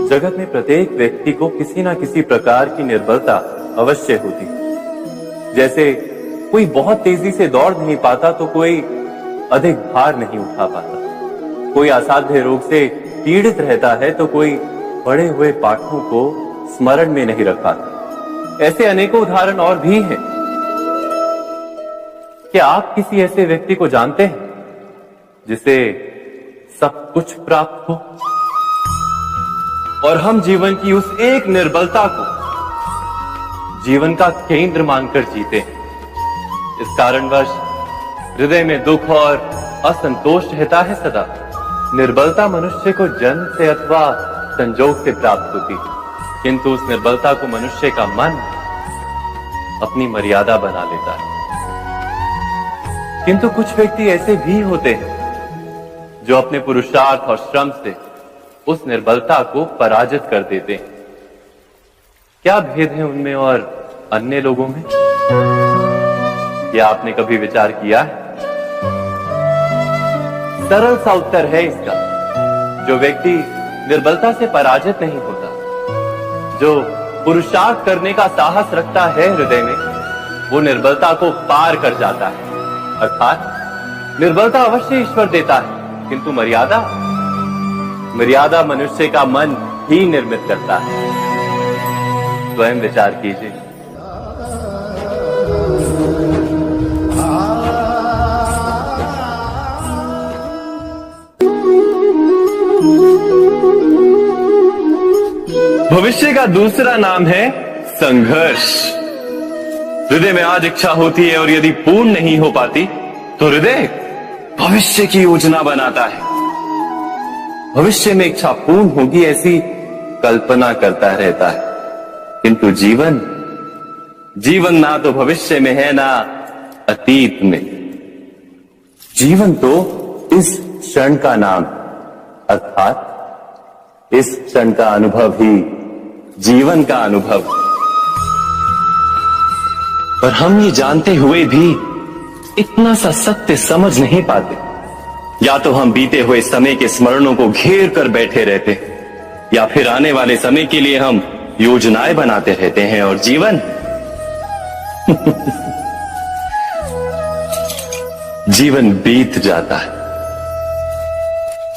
जगत में प्रत्येक व्यक्ति को किसी ना किसी प्रकार की निर्बलता अवश्य होती है। जैसे कोई बहुत तेजी से दौड़ नहीं पाता तो कोई अधिक भार नहीं उठा पाता, कोई असाध्य रोग से पीड़ित रहता है तो कोई पढ़े हुए पाठों को स्मरण में नहीं रख पाता। ऐसे अनेकों उदाहरण और भी हैं। क्या आप किसी ऐसे व्यक्ति को जानते हैं जिसे सब कुछ प्राप्त हो और हम जीवन की उस एक निर्बलता को जीवन का केंद्र मानकर जीते हैं? इस कारणवश हृदय में दुख और असंतोष रहता है सदा। निर्बलता मनुष्य को जन्म से अथवा संजोग से प्राप्त होती है, किंतु उस निर्बलता को मनुष्य का मन अपनी मर्यादा बना लेता है। किंतु कुछ व्यक्ति ऐसे भी होते हैं जो अपने पुरुषार्थ और श्रम से उस निर्बलता को पराजित कर देते हैं। क्या भेद है उनमें और अन्य लोगों में? क्या आपने कभी विचार किया है? सरल सा उत्तर है इसका। जो व्यक्ति निर्बलता से पराजित नहीं होता, जो पुरुषार्थ करने का साहस रखता है हृदय में, वो निर्बलता को पार कर जाता है। अर्थात निर्बलता अवश्य ईश्वर देता है, किंतु मर्यादा मनुष्य का मन ही निर्मित करता है। स्वयं विचार कीजिए। भविष्य का दूसरा नाम है संघर्ष। हृदय में आज इच्छा होती है और यदि पूर्ण नहीं हो पाती तो हृदय भविष्य की योजना बनाता है। भविष्य में इच्छा पूर्ण होगी ऐसी कल्पना करता रहता है, किंतु जीवन ना तो भविष्य में है ना अतीत में। जीवन तो इस क्षण का नाम, अर्थात इस क्षण का अनुभव ही जीवन का अनुभव। पर हम ये जानते हुए भी इतना सा सत्य समझ नहीं पाते। या तो हम बीते हुए समय के स्मरणों को घेर कर बैठे रहते, या फिर आने वाले समय के लिए हम योजनाएं बनाते रहते हैं और जीवन जीवन बीत जाता है।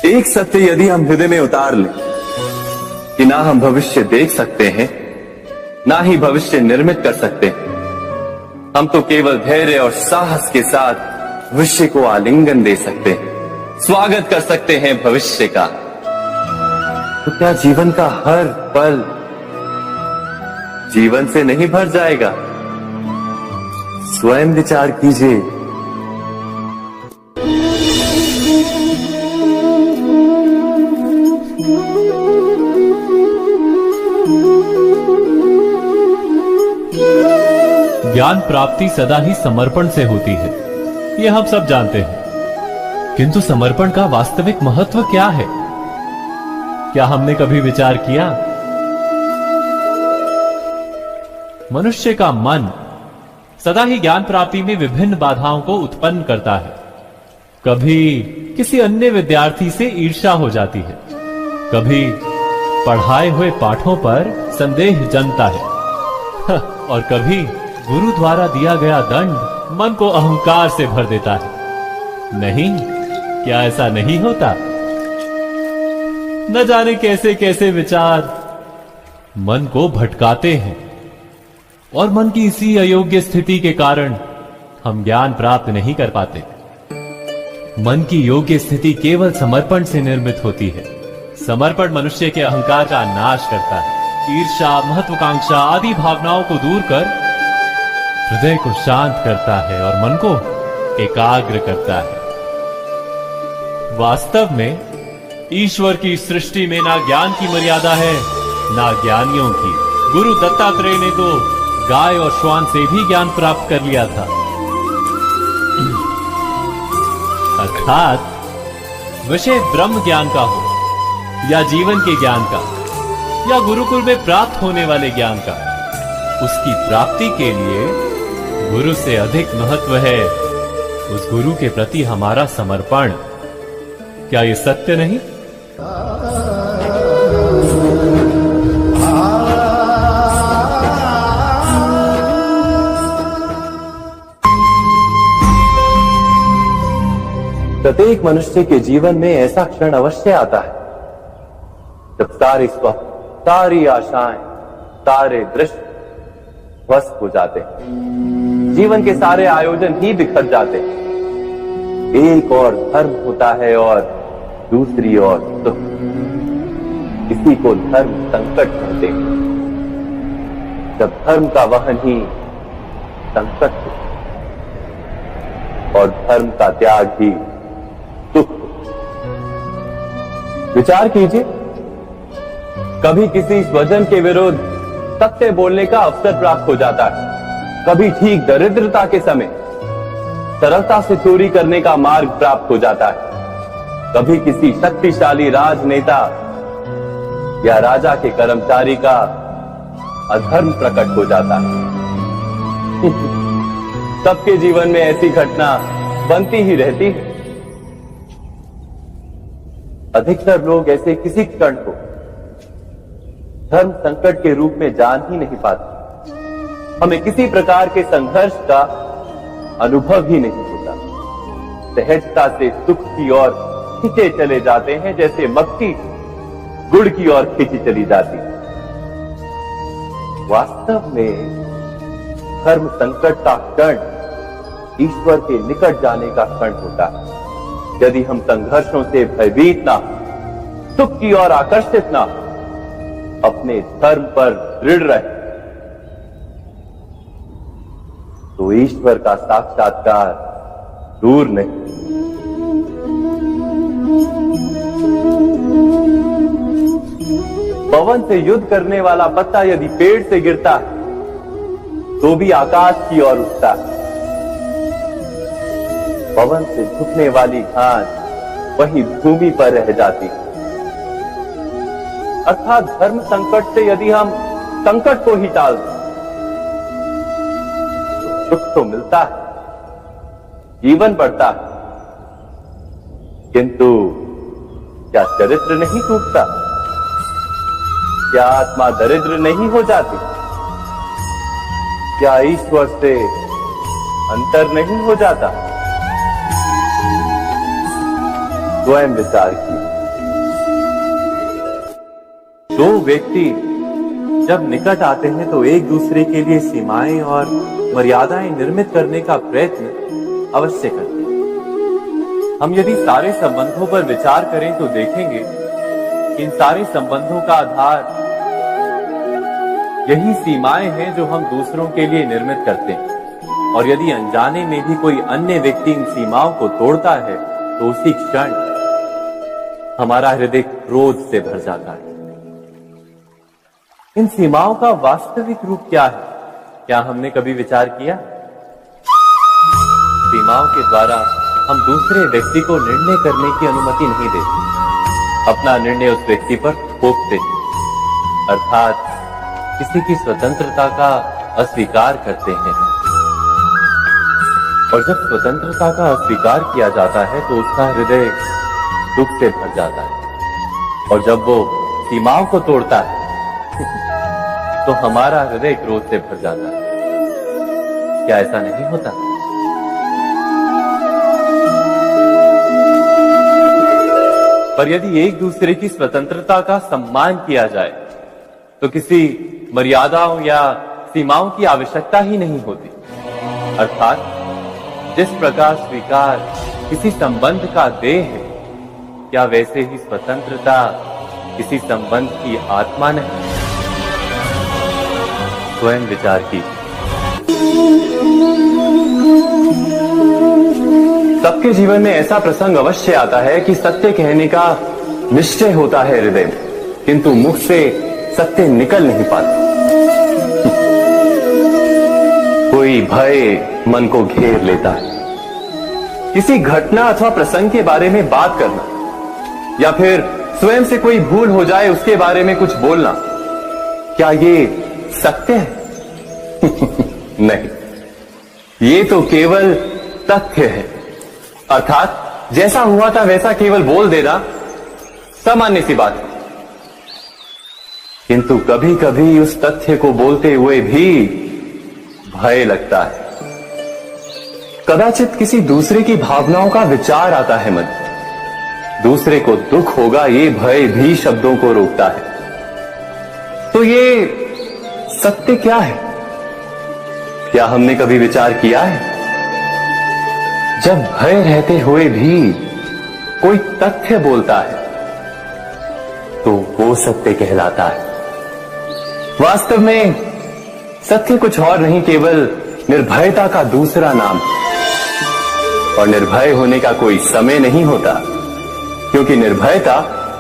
एक सत्य यदि हम हृदय में उतार लें कि ना हम भविष्य देख सकते हैं, ना ही भविष्य निर्मित कर सकते हैं, हम तो केवल धैर्य और साहस के साथ भविष्य को आलिंगन दे सकते हैं, स्वागत कर सकते हैं भविष्य का। तो क्या जीवन का हर पल जीवन से नहीं भर जाएगा? स्वयं विचार कीजिए। ज्ञान प्राप्ति सदा ही समर्पण से होती है, ये हम सब जानते हैं। किंतु समर्पण का वास्तविक महत्व क्या है? क्या हमने कभी विचार किया? मनुष्य का मन सदा ही ज्ञान प्राप्ति में विभिन्न बाधाओं को उत्पन्न करता है। कभी किसी अन्य विद्यार्थी से ईर्ष्या हो जाती है, कभी पढ़ाए हुए पाठों पर संदेह जमता है और कभी गुरु द्वारा दिया गया दंड मन को अहंकार से भर देता है। नहीं, क्या ऐसा नहीं होता? न जाने कैसे कैसे विचार मन को भटकाते हैं और मन की इसी अयोग्य स्थिति के कारण हम ज्ञान प्राप्त नहीं कर पाते। मन की योग्य स्थिति केवल समर्पण से निर्मित होती है। समर्पण मनुष्य के अहंकार का नाश करता है, ईर्ष्या, महत्वाकांक्षा आदि भावनाओं को दूर कर हृदय को शांत करता है और मन को एकाग्र करता है। वास्तव में ईश्वर की सृष्टि में ना ज्ञान की मर्यादा है ना ज्ञानियों की। गुरु दत्तात्रेय ने तो गाय और श्वान से भी ज्ञान प्राप्त कर लिया था। अर्थात विषय ब्रह्म ज्ञान का हो या जीवन के ज्ञान का या गुरुकुल में प्राप्त होने वाले ज्ञान का, उसकी प्राप्ति के लिए गुरु से अधिक महत्व है उस गुरु के प्रति हमारा समर्पण। क्या ये सत्य नहीं? प्रत्येक मनुष्य के जीवन में ऐसा क्षण अवश्य आता है जब सारे स्वप्न, सारी आशाएं, सारे दृश्य ध्वस्त हो जाते हैं। जीवन के सारे आयोजन ही बिखर जाते हैं। एक और धर्म होता है और दूसरी ओर सुख। इसी को धर्म संकट कहते हैं। जब धर्म का वहन ही संकट हो और धर्म का त्याग ही सुख हो। विचार कीजिए, कभी किसी स्वजन के विरुद्ध सत्य बोलने का अवसर प्राप्त हो जाता है, कभी ठीक दरिद्रता के समय सरलता से चोरी करने का मार्ग प्राप्त हो जाता है, कभी किसी शक्तिशाली राजनेता या राजा के कर्मचारी का अधर्म प्रकट हो जाता है। सबके जीवन में ऐसी घटना बनती ही रहती है। अधिकतर लोग ऐसे किसी क्षण को धर्म संकट के रूप में जान ही नहीं पाते। हमें किसी प्रकार के संघर्ष का अनुभव ही नहीं होता। सहजता से सुख की ओर खींचे चले जाते हैं, जैसे मक्खी गुड़ की ओर खींची चली जाती है। वास्तव में धर्म संकट का क्षण ईश्वर के निकट जाने का क्षण होता है। यदि हम संघर्षों से भयभीत ना हो, सुख की ओर आकर्षित ना हो, अपने धर्म पर दृढ़ रहे, तो ईश्वर का साक्षात्कार दूर नहीं। पवन से युद्ध करने वाला पत्ता यदि पेड़ से गिरता है तो भी आकाश की ओर उठता है। पवन से झुकने वाली घास वही भूमि पर रह जाती है। अर्थात धर्म संकट से यदि हम संकट को ही टाल दें तो सुख तो मिलता है, जीवन बढ़ता है, किंतु क्या चरित्र नहीं टूटता? क्या आत्मा दरिद्र नहीं हो जाती? क्या ईश्वर से अंतर नहीं हो जाता? स्वयं विचार कीजिए। दो व्यक्ति जब निकट आते हैं तो एक दूसरे के लिए सीमाएं और मर्यादाएं निर्मित करने का प्रयत्न अवश्य करते हैं। हम यदि सारे संबंधों पर विचार करें तो देखेंगे कि इन सारे संबंधों का आधार यही सीमाएं हैं जो हम दूसरों के लिए निर्मित करते हैं। और यदि अनजाने में भी कोई अन्य व्यक्ति इन सीमाओं को तोड़ता है तो उसी क्षण हमारा हृदय क्रोध से भर जाता है। इन सीमाओं का वास्तविक रूप क्या है? क्या हमने कभी विचार किया? सीमाओं के द्वारा हम दूसरे व्यक्ति को निर्णय करने की अनुमति नहीं देते। अपना निर्णय उस व्यक्ति पर थोपते हैं, अर्थात किसी की स्वतंत्रता का अस्वीकार करते हैं। और जब स्वतंत्रता का अस्वीकार किया जाता है तो उसका हृदय दुख से भर जाता है। और जब वो सीमाओं को तोड़ता है तो हमारा हृदय क्रोध से भर जाता है। क्या ऐसा नहीं होता? पर यदि एक दूसरे की स्वतंत्रता का सम्मान किया जाए तो किसी मर्यादाओं या सीमाओं की आवश्यकता ही नहीं होती। अर्थात जिस प्रकार स्वीकार किसी संबंध का देह है, क्या वैसे ही स्वतंत्रता किसी संबंध की आत्मा नहीं? स्वयं विचार कीजिए। सबके जीवन में ऐसा प्रसंग अवश्य आता है कि सत्य कहने का निश्चय होता है हृदय में, किंतु मुख से सत्य निकल नहीं पाता। कोई भय मन को घेर लेता है। किसी घटना अथवा प्रसंग के बारे में बात करना या फिर स्वयं से कोई भूल हो जाए उसके बारे में कुछ बोलना, क्या ये सत्य है? नहीं, ये तो केवल तथ्य है। अर्थात जैसा हुआ था वैसा केवल बोल देना सामान्य सी बात है। किंतु कभी कभी उस तथ्य को बोलते हुए भी भय लगता है। कदाचित किसी दूसरे की भावनाओं का विचार आता है मन, दूसरे को दुख होगा ये भय भी शब्दों को रोकता है। तो ये सत्य क्या है? क्या हमने कभी विचार किया है? जब भय रहते हुए भी कोई तथ्य बोलता है तो वो सत्य कहलाता है। वास्तव में सत्य कुछ और नहीं, केवल निर्भयता का दूसरा नाम है। और निर्भय होने का कोई समय नहीं होता, क्योंकि निर्भयता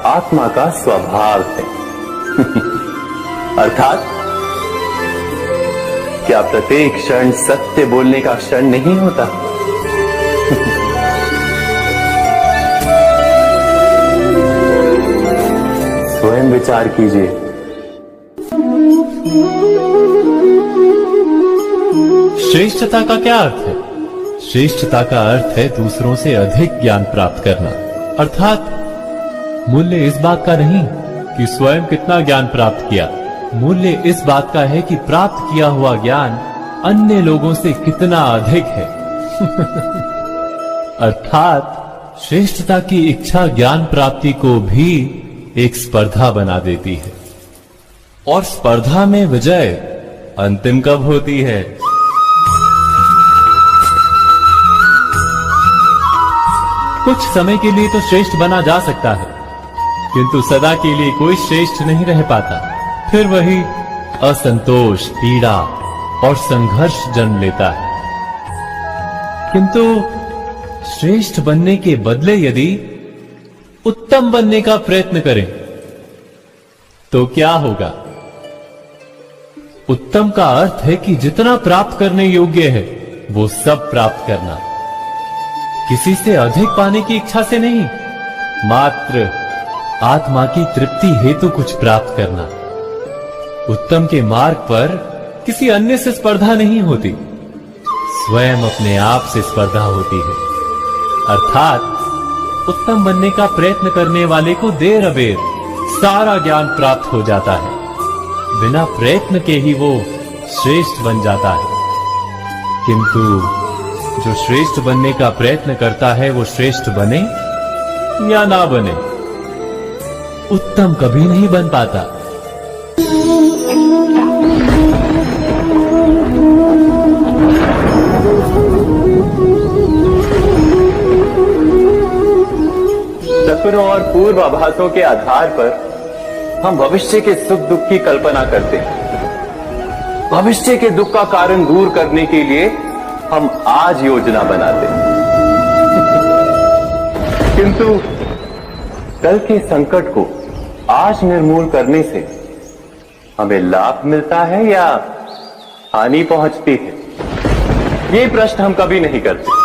आत्मा का स्वभाव है। अर्थात क्या प्रत्येक क्षण सत्य बोलने का क्षण नहीं होता? स्वयं विचार कीजिए। श्रेष्ठता का क्या अर्थ है? श्रेष्ठता का अर्थ है दूसरों से अधिक ज्ञान प्राप्त करना। अर्थात मूल्य इस बात का नहीं कि स्वयं कितना ज्ञान प्राप्त किया, मूल्य इस बात का है कि प्राप्त किया हुआ ज्ञान अन्य लोगों से कितना अधिक है। अर्थात श्रेष्ठता की इच्छा ज्ञान प्राप्ति को भी एक स्पर्धा बना देती है। और स्पर्धा में विजय अंतिम कब होती है? कुछ समय के लिए तो श्रेष्ठ बना जा सकता है, किंतु सदा के लिए कोई श्रेष्ठ नहीं रह पाता। फिर वही असंतोष, पीड़ा और संघर्ष जन्म लेता है। किंतु श्रेष्ठ बनने के बदले यदि उत्तम बनने का प्रयत्न करें तो क्या होगा? उत्तम का अर्थ है कि जितना प्राप्त करने योग्य है वो सब प्राप्त करना, किसी से अधिक पाने की इच्छा से नहीं, मात्र आत्मा की तृप्ति हेतु कुछ प्राप्त करना। उत्तम के मार्ग पर किसी अन्य से स्पर्धा नहीं होती, स्वयं अपने आप से स्पर्धा होती है। अर्थात उत्तम बनने का प्रयत्न करने वाले को देर अबेर सारा ज्ञान प्राप्त हो जाता है, बिना प्रयत्न के ही वो श्रेष्ठ बन जाता है। किंतु जो श्रेष्ठ बनने का प्रयत्न करता है वो श्रेष्ठ बने या ना बने, उत्तम कभी नहीं बन पाता। सपनों और पूर्वाभासों के आधार पर हम भविष्य के सुख दुख की कल्पना करते हैं। भविष्य के दुख का कारण दूर करने के लिए हम आज योजना बनाते हैं। किंतु कल के संकट को आज निर्मूल करने से हमें लाभ मिलता है या हानि पहुंचती है? ये प्रश्न हम कभी नहीं करते।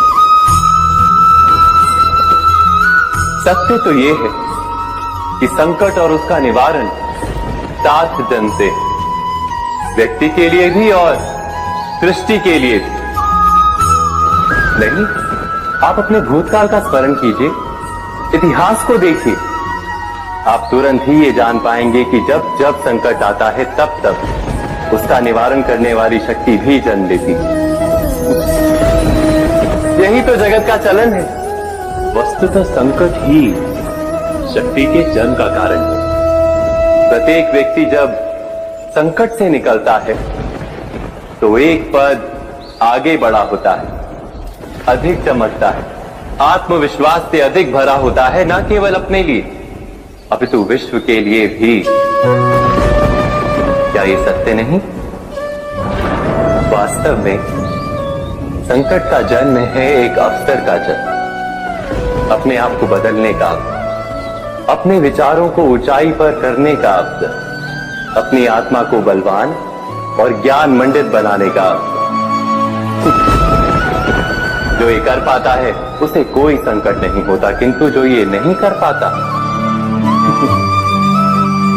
सत्य तो ये है कि संकट और उसका निवारण साथ जन से, व्यक्ति के लिए भी और सृष्टि के लिए भी। नहीं, आप अपने भूतकाल का स्मरण कीजिए, इतिहास को देखिए, आप तुरंत ही ये जान पाएंगे कि जब जब संकट आता है तब तब उसका निवारण करने वाली शक्ति भी जन्म लेती है। यही तो जगत का चलन है। वस्तुतः संकट ही शक्ति के जन्म का कारण है। प्रत्येक व्यक्ति जब संकट से निकलता है तो एक पद आगे बढ़ा होता है, अधिक चमकता है, आत्मविश्वास से अधिक भरा होता है, न केवल अपने लिए अपितु विश्व के लिए भी। क्या ये सत्य नहीं? वास्तव में संकट का जन्म है एक अवसर का जन्म, अपने आप को बदलने का, अपने विचारों को ऊंचाई पर करने का अवसर, अपनी आत्मा को बलवान और ज्ञान मंडित बनाने का अवसर। जो ये कर पाता है उसे कोई संकट नहीं होता, किंतु जो ये नहीं कर पाता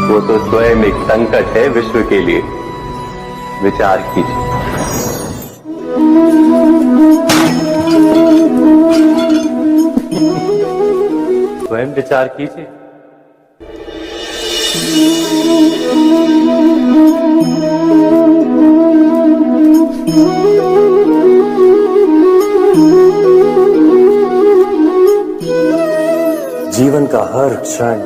वो तो स्वयं एक संकट है विश्व के लिए। विचार कीजिए। स्वयं विचार कीजिए। जीवन का हर क्षण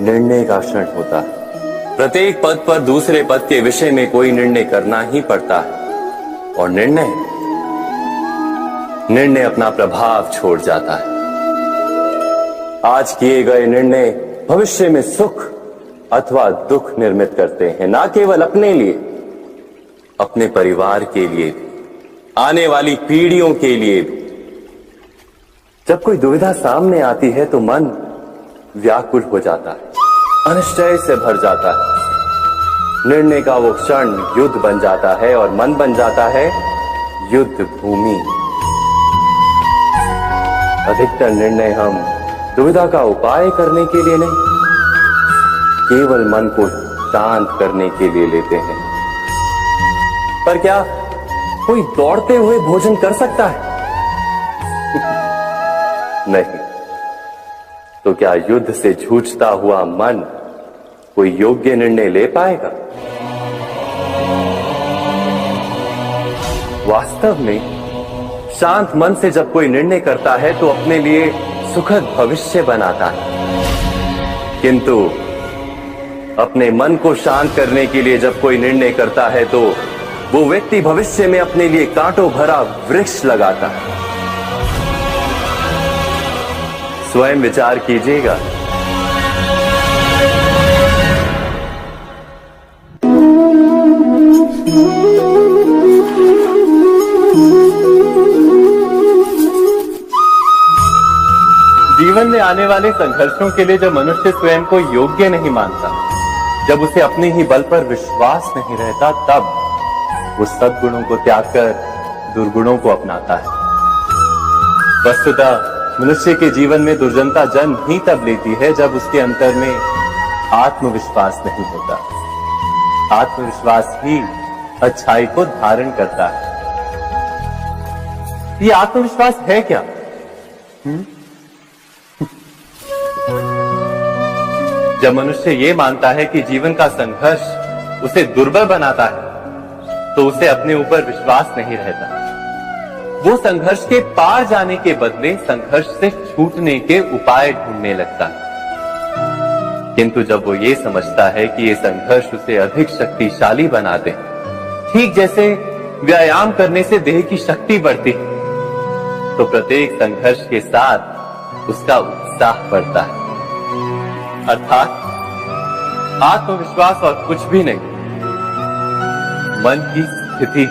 निर्णय का क्षण होता है। प्रत्येक पद पर दूसरे पद के विषय में कोई निर्णय करना ही पड़ता है और निर्णय अपना प्रभाव छोड़ जाता है। आज किए गए निर्णय भविष्य में सुख अथवा दुख निर्मित करते हैं, ना केवल अपने लिए, अपने परिवार के लिए, आने वाली पीढ़ियों के लिए भी। जब कोई दुविधा सामने आती है तो मन व्याकुल हो जाता है, अनिश्चय से भर जाता है। निर्णय का वो क्षण युद्ध बन जाता है और मन बन जाता है युद्ध भूमि। अधिकतर निर्णय हम दुविधा का उपाय करने के लिए नहीं, केवल मन को शांत करने के लिए लेते हैं। पर क्या कोई दौड़ते हुए भोजन कर सकता है? नहीं। तो क्या युद्ध से जूझता हुआ मन कोई योग्य निर्णय ले पाएगा? वास्तव में शांत मन से जब कोई निर्णय करता है तो अपने लिए सुखद भविष्य बनाता है। किंतु अपने मन को शांत करने के लिए जब कोई निर्णय करता है तो वो व्यक्ति भविष्य में अपने लिए कांटों भरा वृक्ष लगाता है। स्वयं विचार कीजिएगा। जीवन में आने वाले संघर्षों के लिए जब मनुष्य स्वयं को योग्य नहीं मानता, जब उसे अपने ही बल पर विश्वास नहीं रहता, तब वो सद्गुणों को त्याग कर दुर्गुणों को अपनाता है। वस्तुतः मनुष्य के जीवन में दुर्जनता जन्म ही तब लेती है जब उसके अंतर में आत्मविश्वास नहीं होता। आत्मविश्वास ही अच्छाई को धारण करता है। ये आत्मविश्वास है क्या? जब मनुष्य ये मानता है कि जीवन का संघर्ष उसे दुर्बल बनाता है, तो उसे अपने ऊपर विश्वास नहीं रहता। वो संघर्ष के पार जाने के बदले संघर्ष से छूटने के उपाय ढूंढने लगता है। किंतु जब वो ये समझता है कि ये संघर्ष उसे अधिक शक्तिशाली बनाते, ठीक जैसे व्यायाम करने से देह की शक्ति बढ़ती है, तो प्रत्येक संघर्ष के साथ उसका उत्साह बढ़ता है। अर्थात आत्मविश्वास और कुछ भी नहीं, मन की स्थिति,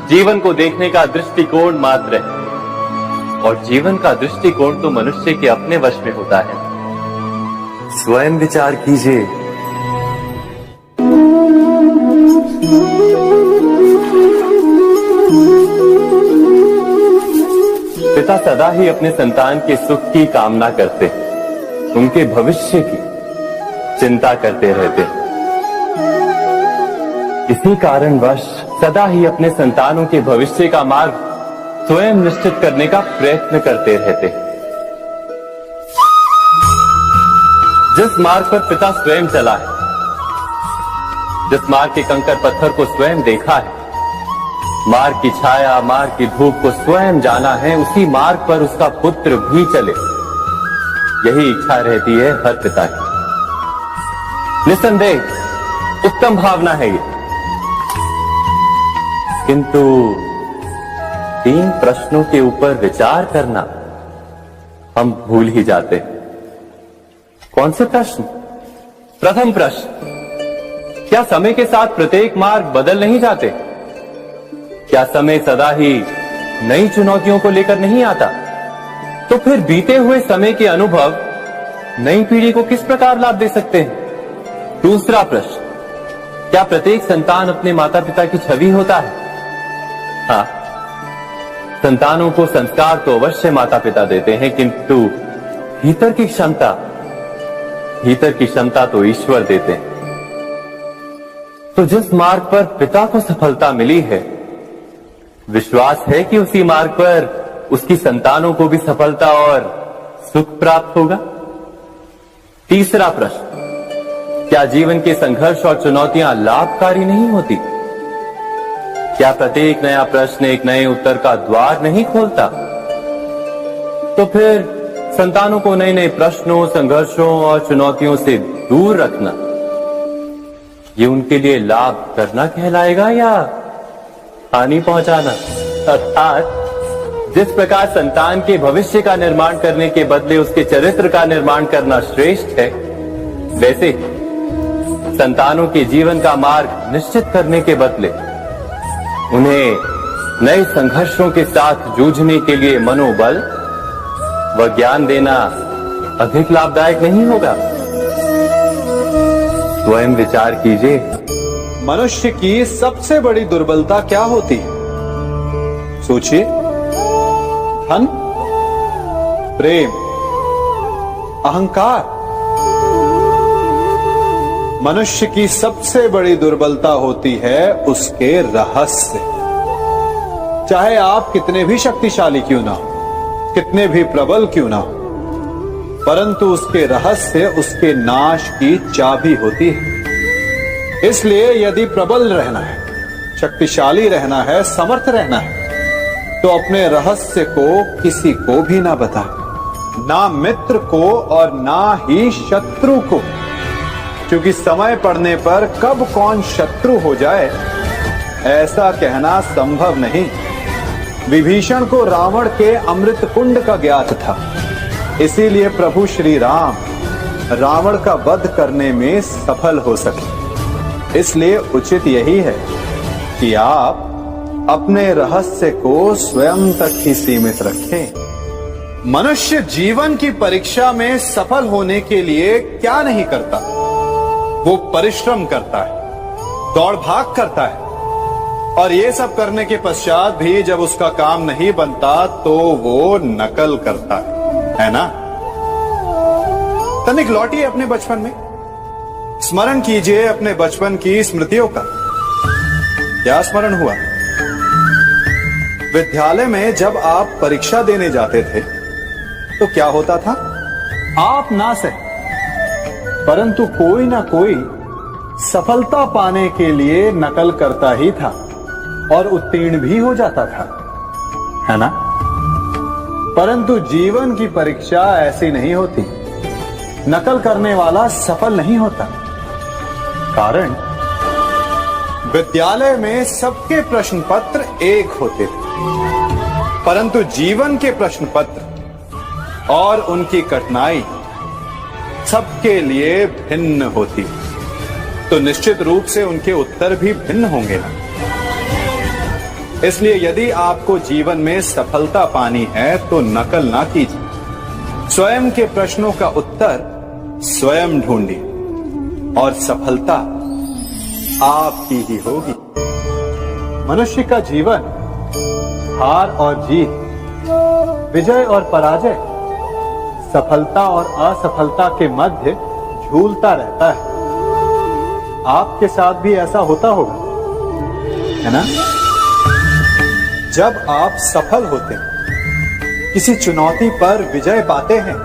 जीवन को देखने का दृष्टिकोण मात्र है। और जीवन का दृष्टिकोण तो मनुष्य के अपने वश में होता है। स्वयं विचार कीजिए। पिता सदा ही अपने संतान के सुख की कामना करते, उनके भविष्य की चिंता करते रहते। इसी कारणवश सदा ही अपने संतानों के भविष्य का मार्ग स्वयं निश्चित करने का प्रयत्न करते रहते। जिस मार्ग पर पिता स्वयं चला है, जिस मार्ग के कंकर पत्थर को स्वयं देखा है, मार्ग की छाया, मार्ग की धूप को स्वयं जाना है, उसी मार्ग पर उसका पुत्र भी चले, यही इच्छा रहती है हर पिता की। निसंदेह उत्तम भावना है ये। किंतु 3 प्रश्नों के ऊपर विचार करना हम भूल ही जाते हैं। कौन से प्रश्न? प्रथम प्रश्न, क्या समय के साथ प्रत्येक मार्ग बदल नहीं जाते? क्या समय सदा ही नई चुनौतियों को लेकर नहीं आता? तो फिर बीते हुए समय के अनुभव नई पीढ़ी को किस प्रकार लाभ दे सकते हैं? दूसरा प्रश्न, क्या प्रत्येक संतान अपने माता पिता की छवि होता है? हाँ, संतानों को संस्कार तो अवश्य माता पिता देते हैं, किंतु भीतर की क्षमता तो ईश्वर देते हैं। तो जिस मार्ग पर पिता को सफलता मिली है, विश्वास है कि उसी मार्ग पर उसकी संतानों को भी सफलता और सुख प्राप्त होगा। तीसरा प्रश्न, क्या जीवन के संघर्ष और चुनौतियां लाभकारी नहीं होती? क्या प्रत्येक नया प्रश्न एक नए उत्तर का द्वार नहीं खोलता? तो फिर संतानों को नए नए प्रश्नों, संघर्षों और चुनौतियों से दूर रखना, ये उनके लिए लाभ करना कहलाएगा या हानि पहुंचाना? अर्थात जिस प्रकार संतान के भविष्य का निर्माण करने के बदले उसके चरित्र का निर्माण करना श्रेष्ठ है, वैसे संतानों के जीवन का मार्ग निश्चित करने के बदले उन्हें नए संघर्षों के साथ जूझने के लिए मनोबल व ज्ञान देना अधिक लाभदायक नहीं होगा? स्वयं विचार कीजिए। मनुष्य की सबसे बड़ी दुर्बलता क्या होती है? सोचिए। धन, प्रेम, अहंकार। मनुष्य की सबसे बड़ी दुर्बलता होती है उसके रहस्य। चाहे आप कितने भी शक्तिशाली क्यों ना हो, कितने भी प्रबल क्यों ना हो, परंतु उसके रहस्य उसके नाश की चाबी होती है। इसलिए यदि प्रबल रहना है, शक्तिशाली रहना है, समर्थ रहना है, तो अपने रहस्य को किसी को भी ना बताए, ना मित्र को और ना ही शत्रु को, क्योंकि समय पड़ने पर कब कौन शत्रु हो जाए ऐसा कहना संभव नहीं। विभीषण को रावण के अमृत कुंड का ज्ञात था, इसीलिए प्रभु श्री राम रावण का वध करने में सफल हो सके। इसलिए उचित यही है कि आप अपने रहस्य को स्वयं तक ही सीमित रखें। मनुष्य जीवन की परीक्षा में सफल होने के लिए क्या नहीं करता? वो परिश्रम करता है, दौड़ भाग करता है, और ये सब करने के पश्चात भी जब उसका काम नहीं बनता तो वो नकल करता है ना? तनिक लौटिए अपने बचपन में, स्मरण कीजिए अपने बचपन की स्मृतियों का। क्या स्मरण हुआ? विद्यालय में जब आप परीक्षा देने जाते थे तो क्या होता था? आप ना सहे, परंतु कोई ना कोई सफलता पाने के लिए नकल करता ही था और उत्तीर्ण भी हो जाता था, है ना? परंतु जीवन की परीक्षा ऐसी नहीं होती। नकल करने वाला सफल नहीं होता। कारण विद्यालय में सबके प्रश्न पत्र एक होते थे, परंतु जीवन के प्रश्न पत्र और उनकी कठिनाई सबके लिए भिन्न होती, तो निश्चित रूप से उनके उत्तर भी भिन्न होंगे ना। इसलिए यदि आपको जीवन में सफलता पानी है तो नकल ना कीजिए, स्वयं के प्रश्नों का उत्तर स्वयं ढूंढिए और सफलता आपकी ही होगी। मनुष्य का जीवन हार और जीत, विजय और पराजय, सफलता और असफलता के मध्य झूलता रहता है। आपके साथ भी ऐसा होता होगा, है ना? जब आप सफल होते हैं, किसी चुनौती पर विजय पाते हैं,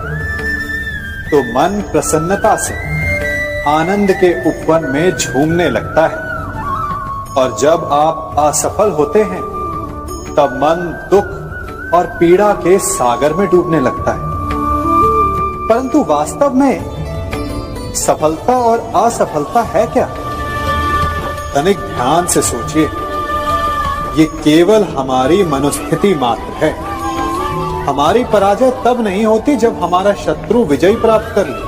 तो मन प्रसन्नता से आनंद के उपवन में झूमने लगता है, और जब आप असफल होते हैं तब मन दुख और पीड़ा के सागर में डूबने लगता है। परंतु वास्तव में सफलता और असफलता है क्या? तनिक ध्यान से सोचिए। ये केवल हमारी मनोस्थिति मात्र है। हमारी पराजय तब नहीं होती जब हमारा शत्रु विजय प्राप्त कर ले।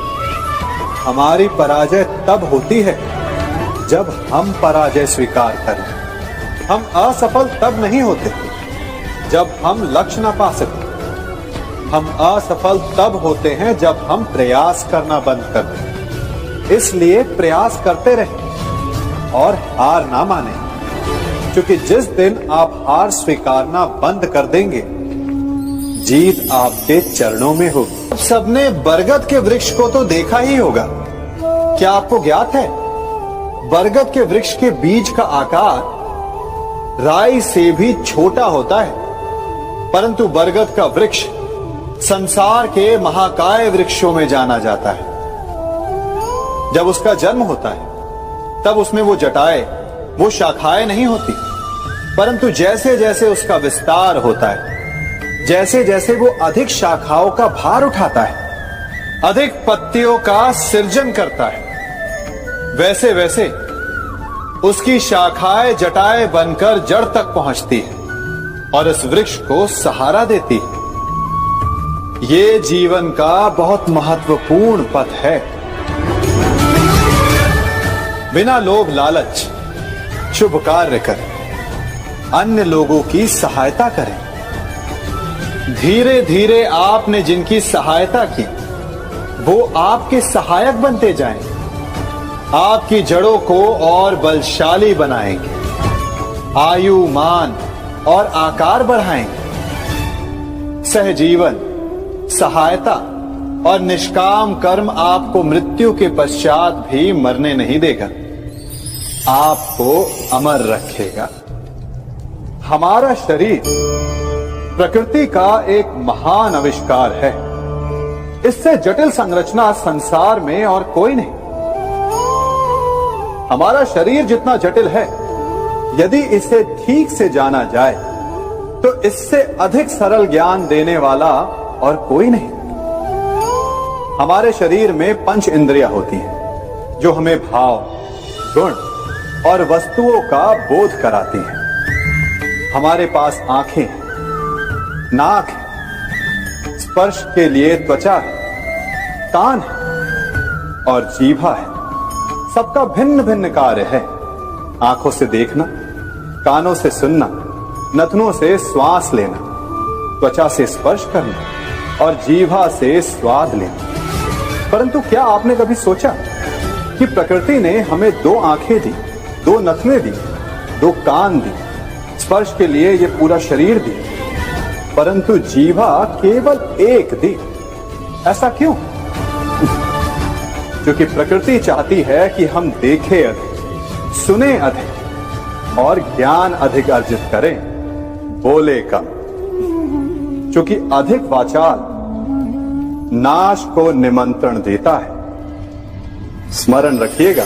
हमारी पराजय तब होती है जब हम पराजय स्वीकार करें। हम असफल तब नहीं होते जब हम लक्ष्य न पा सकें। हम असफल तब होते हैं जब हम प्रयास करना बंद कर दें। इसलिए प्रयास करते रहें और हार ना माने, क्योंकि जिस दिन आप हार स्वीकारना बंद कर देंगे, जीत आपके चरणों में होगी। अब सबने बरगद के वृक्ष को तो देखा ही होगा। क्या आपको ज्ञात है, बरगद के वृक्ष के बीज का आकार राई से भी छोटा होता है, परंतु बरगद का वृक्ष संसार के महाकाय वृक्षों में जाना जाता है। जब उसका जन्म होता है तब उसमें वो जटाएं, वो शाखाएं नहीं होती, परंतु जैसे जैसे उसका विस्तार होता है जैसे जैसे वो अधिक शाखाओं का भार उठाता है, अधिक पत्तियों का सृजन करता है, वैसे वैसे उसकी शाखाएं जटाएं बनकर जड़ तक पहुंचती है और इस वृक्ष को सहारा देती है। ये जीवन का बहुत महत्वपूर्ण पथ है। बिना लोभ लालच शुभ कार्य करें, अन्य लोगों की सहायता करें। धीरे धीरे आपने जिनकी सहायता की वो आपके सहायक बनते जाएं, आपकी जड़ों को और बलशाली बनाएंगे, आयु मान और आकार बढ़ाएंगे। सहजीवन, सहायता और निष्काम कर्म आपको मृत्यु के पश्चात भी मरने नहीं देगा, आपको अमर रखेगा। हमारा शरीर प्रकृति का एक महान आविष्कार है। इससे जटिल संरचना संसार में और कोई नहीं। हमारा शरीर जितना जटिल है, यदि इसे ठीक से जाना जाए तो इससे अधिक सरल ज्ञान देने वाला और कोई नहीं। हमारे शरीर में 5 इंद्रियां होती हैं जो हमें भाव, गुण और वस्तुओं का बोध कराती हैं। हमारे पास आंखें हैं, नाक है, स्पर्श के लिए त्वचा है, कान है और जीभा है। सबका भिन्न भिन्न कार्य है। आंखों से देखना, कानों से सुनना, नथनों से श्वास लेना, त्वचा से स्पर्श करना और जीभा से स्वाद लेना। परंतु क्या आपने कभी सोचा कि प्रकृति ने हमें 2 आंखें दी, 2 नथने दी, 2 कान दी, स्पर्श के लिए ये पूरा शरीर दी, परंतु जीभा केवल 1 दी? ऐसा क्यों? क्योंकि प्रकृति चाहती है कि हम देखें अधिक, सुने अधिक और ज्ञान अधिक अर्जित करें, बोले कम। क्योंकि अधिक वाचाल नाश को निमंत्रण देता है। स्मरण रखिएगा।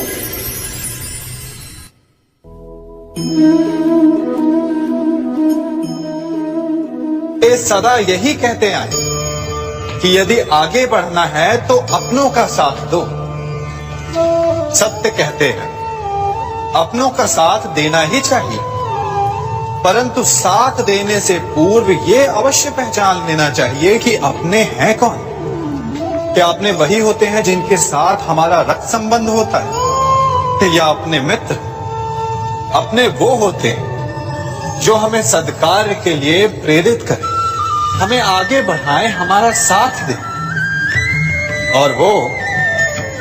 ये सदा यही कहते आए कि यदि आगे बढ़ना है तो अपनों का साथ दो। सत्य कहते हैं, अपनों का साथ देना ही चाहिए, परंतु साथ देने से पूर्व ये अवश्य पहचान लेना चाहिए कि अपने हैं कौन। क्या अपने वही होते हैं जिनके साथ हमारा रक्त संबंध होता है, या अपने मित्र? अपने वो होते हैं जो हमें सद्कार्य के लिए प्रेरित करें, हमें आगे बढ़ाएं, हमारा साथ दें। और वो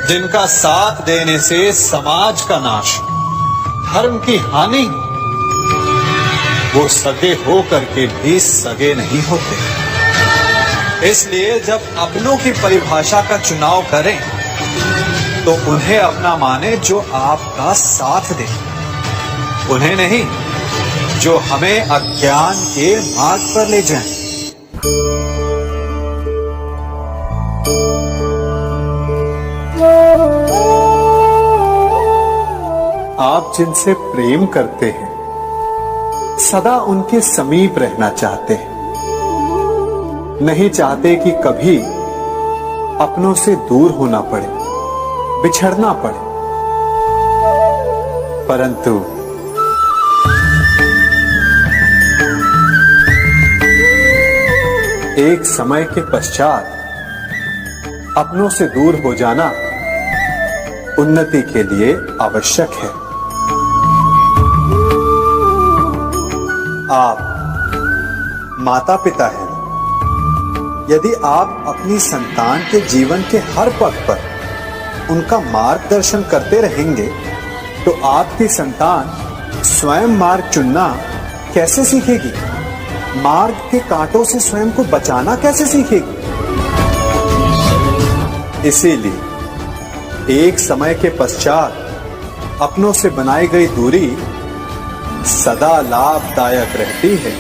जिनका साथ देने से समाज का नाश, धर्म की हानि, वो सगे हो करके भी सगे नहीं होते। इसलिए जब अपनों की परिभाषा का चुनाव करें तो उन्हें अपना माने जो आपका साथ दे, उन्हें नहीं जो हमें अज्ञान के मार्ग पर ले जाएं। आप जिनसे प्रेम करते हैं सदा उनके समीप रहना चाहते हैं, नहीं चाहते कि कभी अपनों से दूर होना पड़े, बिछड़ना पड़े। परंतु एक समय के पश्चात अपनों से दूर हो जाना उन्नति के लिए आवश्यक है। आप माता पिता हैं। यदि आप अपनी संतान के जीवन के हर पग पर उनका मार्गदर्शन करते रहेंगे तो आपकी संतान स्वयं मार्ग चुनना कैसे सीखेगी? मार्ग के कांटों से स्वयं को बचाना कैसे सीखेगी? इसीलिए एक समय के पश्चात अपनों से बनाई गई दूरी सदा लाभदायक रहती है।